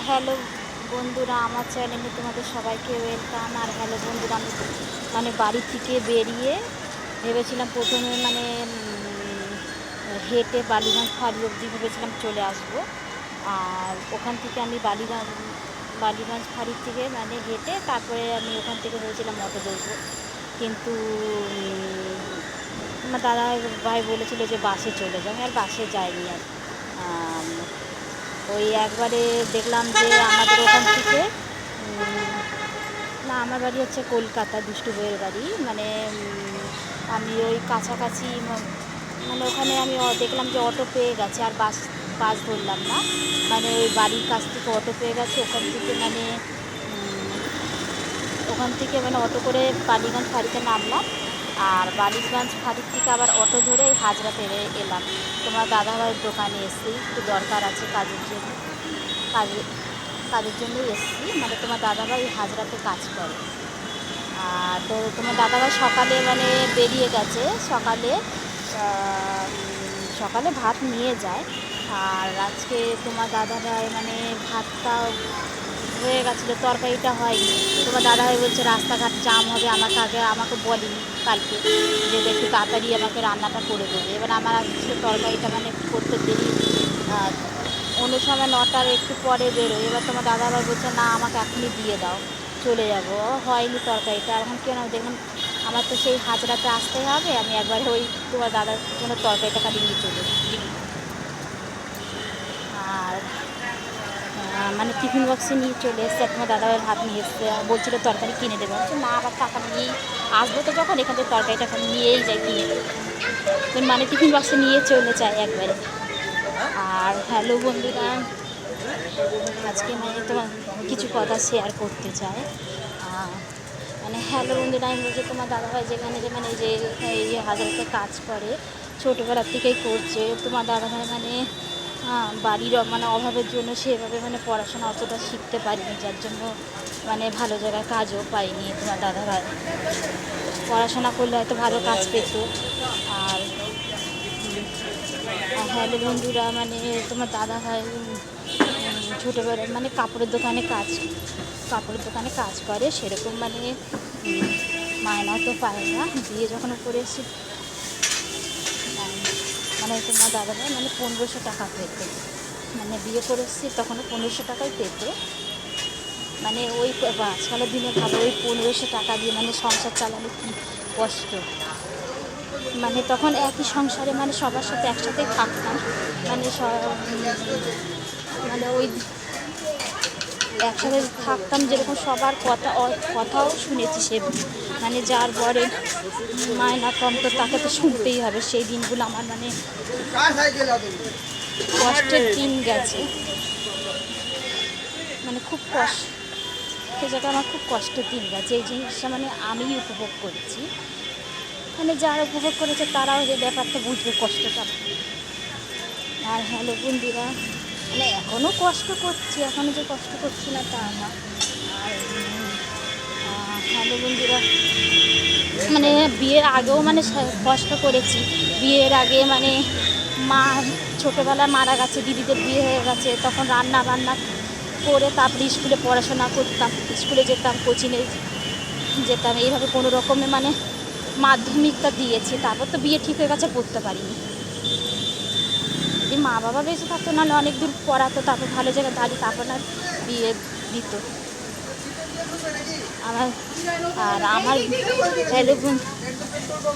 Hello বন্ধুরা, আমার চ্যানেলে তোমাদের সবাইকে ওয়েলকাম। আর হ্যালো বন্ধুরা, আমি বাড়ি থেকে বেরিয়ে ভেবেছিলাম প্রথমে হেঁটে বালিগঞ্জ ফাঁড়ি অবধি ভেবেছিলাম চলে আসব। আর ওখান থেকে আমি বালিগঞ্জ ফাঁড়ির থেকে হেঁটে তারপরে আমি ওখান থেকে ভেবেছিলাম অটো ধরবো, কিন্তু আমার দাদা ভাই বলেছিল যে বাসে চলে যাও। আর বাসে যাইনি। আর ওই একবারে দেখলাম যে আমাদের ওখান থেকে না, আমার বাড়ি হচ্ছে কলকাতা, দুষ্টু বইয়ের বাড়ি। আমি ওই কাছাকাছি ওখানে আমি দেখলাম যে অটো পেয়ে গেছে, আর বাস বাস ধরলাম না। ওই বাড়ির কাছ থেকে অটো পেয়ে গেছে। ওখান থেকে অটো করে বালিগঞ্জ ফাঁড়িতে নামলাম। আর বালিগঞ্জ ফাঁড়ির থেকে আবার অটো ধরে হাজরাতে এলাম। তোমার দাদাভাইয়ের দোকানে এসেছি, একটু দরকার আছে কাজের জন্যই এসেছি। তোমার দাদাভাই হাজরাতে কাজ করে। আর তো তোমার দাদাভাই সকালে বেরিয়ে গেছে। সকালে ভাত নিয়ে যায়। আর আজকে তোমার দাদাভাই ভাতটা হয়ে গেছিলো, তরকারিটা হয়নি। তোমার দাদাভাই বলছে রাস্তাঘাট জাম হবে, আমাকে বলেনি কালকে যে একটু তাড়াতাড়ি আমাকে রান্নাটা করে দেবে। এবার আমার আজকে তরকারিটা করতে দেরি, অন্য সময় 9টার একটু পরে বেরোয়। এবার তোমার দাদাভাই বলছে না, আমাকে এখনই দিয়ে দাও, চলে যাবো। হয়নি তরকারিটা। এখন কেন দেখুন, আমার তো সেই হাজরাতে আসতেই হবে। আমি একবারে ওই তোমার দাদার জন্য তরকারিটা খালি নিয়ে চলে এসেছি। আর টিফিন বক্সে নিয়ে চলে এসছে। তোমার দাদাভাই ভাত নিয়ে এসছে, বলছিল তরকারি কিনে দেবে। বলছে না, আবার টাকা নিয়েই আসবো, তো যখন এখান থেকে তরকারিটা নিয়েই যাই কিনে। টিফিন বক্সে নিয়ে চলে যায় একবারে। আর হ্যালো বন্ধুরা, আজকে তোমার কিছু কথা শেয়ার করতে চাই। হ্যালো বন্ধুরা, আমি বলছি তোমার দাদাভাই যেখানে যে এই হাজারিতে কাজ করে, ছোটোবেলার থেকেই করছে। তোমার দাদাভাই বাড়ির অভাবের জন্য সেভাবে পড়াশোনা অতটা শিখতে পারিনি, যার জন্য ভালো জায়গায় কাজও পাইনি। তোমার দাদাভাই পড়াশোনা করলে হয়তো ভালো কাজ পেত। আর হ্যালো বন্ধুরা, তোমার দাদাভাই ছোটোবেলায় কাপড়ের দোকানে কাজ করে। সেরকম মায়না তো পায় না। বিয়ে যখন করে এসে তোমার দাদাভাই 1500 টাকা পেত। বিয়ে করে এসেছি তখনও 1500 টাকাই পেত। ওই আজকালের দিনে ভালো, ওই 1500 টাকা দিয়ে সংসার চালানো কী কষ্ট। তখন একই সংসারে সবার সাথে একসাথেই থাকতাম। ওই একসাথে থাকতাম, যেরকম সবার কথাও শুনেছি। সে যার বরে মায়না কম, তো তাকে তো শুনতেই হবে। সেই দিনগুলো আমার কষ্টের দিন গেছে। খুব কষ্ট, সে জায়গায় আমার খুব কষ্টের দিন গেছে। এই জিনিসটা আমিই উপভোগ করেছি। যারা উপভোগ করেছে তারাও এই ব্যাপারটা বুঝবে, কষ্টটা। আর হ্যালো বন্ধুরা, এখনও কষ্ট করছি, এখনও যে কষ্ট করছি না তা না। আর হ্যালো বন্ধুরা, বিয়ের আগেও কষ্ট করেছি। বিয়ের আগে মা ছোটোবেলায় মারা গেছে, দিদিদের বিয়ে হয়ে গেছে। তখন রান্না বান্না করে তারপরে স্কুলে পড়াশোনা করতাম, স্কুলে যেতাম, কোচিংয়ে যেতাম। এইভাবে কোনো রকমে মাধ্যমিকটা দিয়েছি। তারপর তো বিয়ে ঠিক হয়ে গেছে, পড়তে পারিনি। যদি মা বাবা বেঁচে থাকতো, নাহলে অনেক দূর পড়াতো, তারপর ভালো জায়গায় দাঁড়িয়ে তারপর না বিয়ে দিত আমার হ্যালো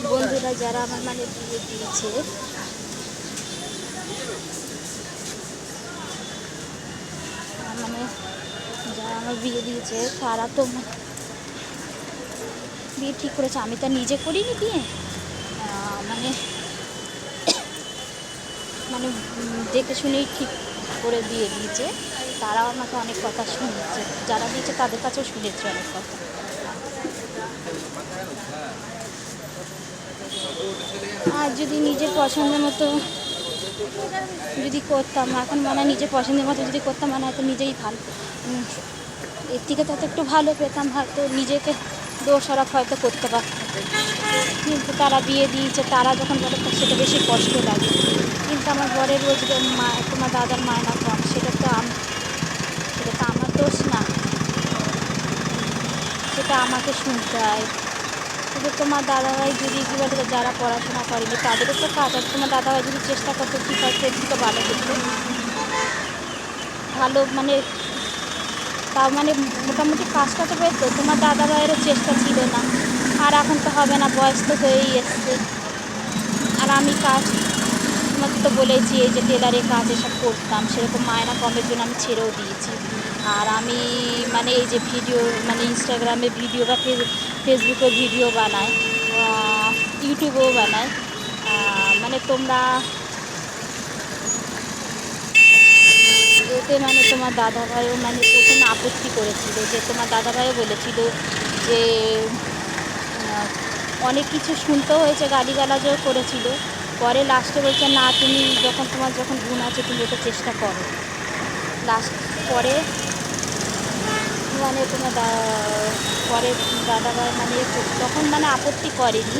বন্ধুরা, যারা আমার বিয়ে দিয়েছে, যারা আমার বিয়ে দিয়েছে তারা তো বিয়ে ঠিক করেছে। আমি তো নিজে করিনি বিয়ে। দেখে শুনেই ঠিক করে দিয়ে দিয়েছে। তারাও আমাকে অনেক কথা শুনেছে, যারা দিয়েছে তাদের কাছেও শুনেছে অনেক কথা। আর যদি নিজের পছন্দের মতো যদি করতাম, এখন নিজের পছন্দের মতো যদি করতাম, হয়তো নিজেই ভালো, এর থেকে তো একটু ভালো পেতাম, হয়তো নিজেকে দোষারোপ হয়তো করতে পারতাম। কিন্তু তারা বিয়ে দিয়েছে, তারা যখন বলে সেটা বেশি কষ্ট লাগে। কিন্তু আমার বরের রোজগার তোমার দাদার মায়না কম, সেটা তো আমাকে শুনতে হয়। কিন্তু তোমার দাদাভাই যদি কী বলে যারা পড়াশোনা করেনি তাদেরও তো কাজ, আর তোমার দাদাভাই যদি চেষ্টা করতো ঠিক হয় তো ভালো করতো, ভালো মানে তাও মানে মোটামুটি কাজটা তো পেতো। তোমার দাদাভাইয়েরও চেষ্টা ছিল না, আর এখন তো হবে না, বয়স তো হয়েই এসছে। আর আমি কাজ তোমাকে তো বলেছি এই যে টেলারের কাজ এসব করতাম, সেরকম মায়না কমের জন্য আমি ছেড়েও দিয়েছি। আর আমি মানে এই যে ভিডিও মানে ইনস্টাগ্রামে ভিডিও বা ফেসবুকে ভিডিও বানাই, ইউটিউবেও বানাই। মানে তোমরা এতে মানে তোমার দাদাভাইও মানে প্রথমে আপত্তি করেছিল, যে তোমার দাদাভাইও বলেছিল যে অনেক কিছু শুনতেও হয়েছে, গালিগালাজও করেছিল। পরে লাস্টে বলছে না, তুমি তোমার যখন গুণ আছে তুমি এটা চেষ্টা করো। লাস্ট পরে মানে তোমার পরে দাদাভাই মানে তখন মানে আপত্তি করেনি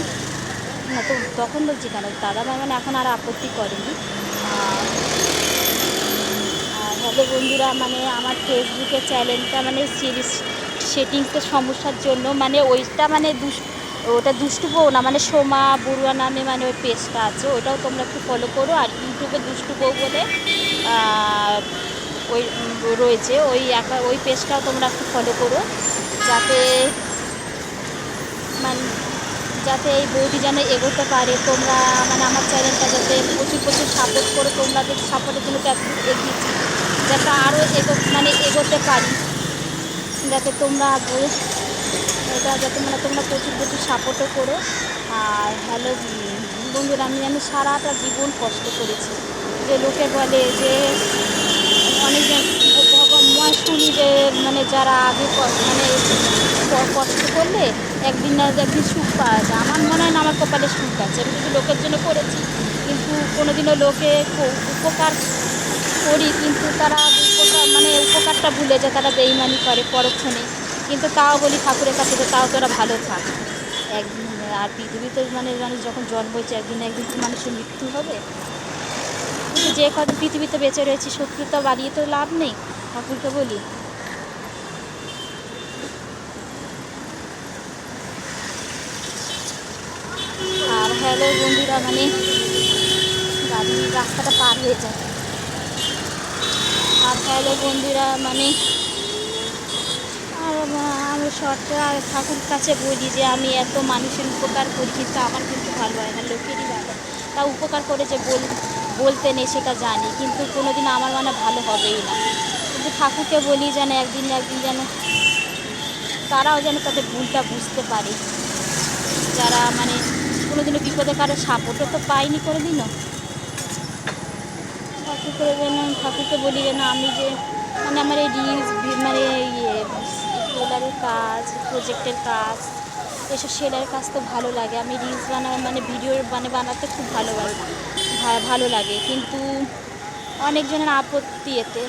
না, তো তখন বলছি কেন, দাদাভাই মানে এখন আর আপত্তি করেনি। আর হ্যালো বন্ধুরা, মানে আমার ফেসবুকের চ্যানেলটা মানে সেটিংসের সমস্যার জন্য মানে ওইটা মানে ওটা দুষ্টু বউ না, মানে সোমা বড়ুয়া নামে মানে ওই পেজটা আছে, ওইটাও তোমরা একটু ফলো করো। আর ইউটিউবে দুষ্টু বউ বলে ওই রয়েছে, ওই পেজটাও তোমরা একটু ফলো করো, যাতে মানে যাতে এই বউটি যেন এগোতে পারে। তোমরা মানে আমার চ্যানেলটা যাতে প্রচুর সাপোর্ট করো, তোমাদের সাপোর্টের জন্য তো একটু এগিয়েছি, যাতে আরও এগোতে পারি, যাতে তোমরা এটা যাতে মানে তোমরা প্রচুর সাপোর্টও করো। আর হ্যালো বন্ধুরা, আমি সারাটা জীবন কষ্ট করেছি, যে লোকে বলে যে অনেকজন মই শুনি যে মানে যারা আগে মানে কষ্ট করলে একদিন না একদিন সুখ পাওয়া যায়। আমার মনে হয় না আমার কপালে সুখ আছে, আমি যদি লোকের জন্য করেছি, কিন্তু কোনোদিনও লোকে উপকার করি, কিন্তু তারা উপকারটা ভুলে যায়, তারা বেইমানি করে পরক্ষণে। কিন্তু তাও বলি ঠাকুরের কাছে, তো তাও তোরা ভালো থাক একদিন। আর পৃথিবীতে মানুষ যখন জন্ম হয়েছে একদিন না একদিন তো মানুষের মৃত্যু হবে। কিন্তু যে কদিন পৃথিবীতে বেঁচে রয়েছি শত্রুতা বাড়িয়ে তো লাভ নেই, ঠাকুরকে বলি। আর হ্যালো বন্ধুরা, মানে গাড়ির রাস্তাটা পার হয়ে যায়। আর হ্যালো বন্ধুরা, মানে আর আমি সরকার ঠাকুর কাছে বলি যে আমি এত মানুষের উপকার করি, কিন্তু আমার কিন্তু ভালো হয় না, লোকেরই ভালো। তা উপকার করে যে বলতে নেই সেটা জানি, কিন্তু কোনোদিন আমার মানে ভালো হবেই না। কিন্তু ঠাকুরকে বলি যেন একদিন না একদিন যেন তারাও যেন তাদের ভুলটা বুঝতে পারে, যারা মানে কোনোদিনও বিপদে কারো সাপোর্টও তো পাইনি কোনোদিনও। ঠাকুরকে বলি যেন আমি যে মানে আমার এই রিলস মানে টেলারের কাজ, প্রজেক্টের কাজ, এসব সেলাইয়ের কাজ তো ভালো লাগে। আমি রিলস মানে ভিডিও বানাতে খুব ভালো লাগে, কিন্তু অনেকজনের আপত্তি এতে।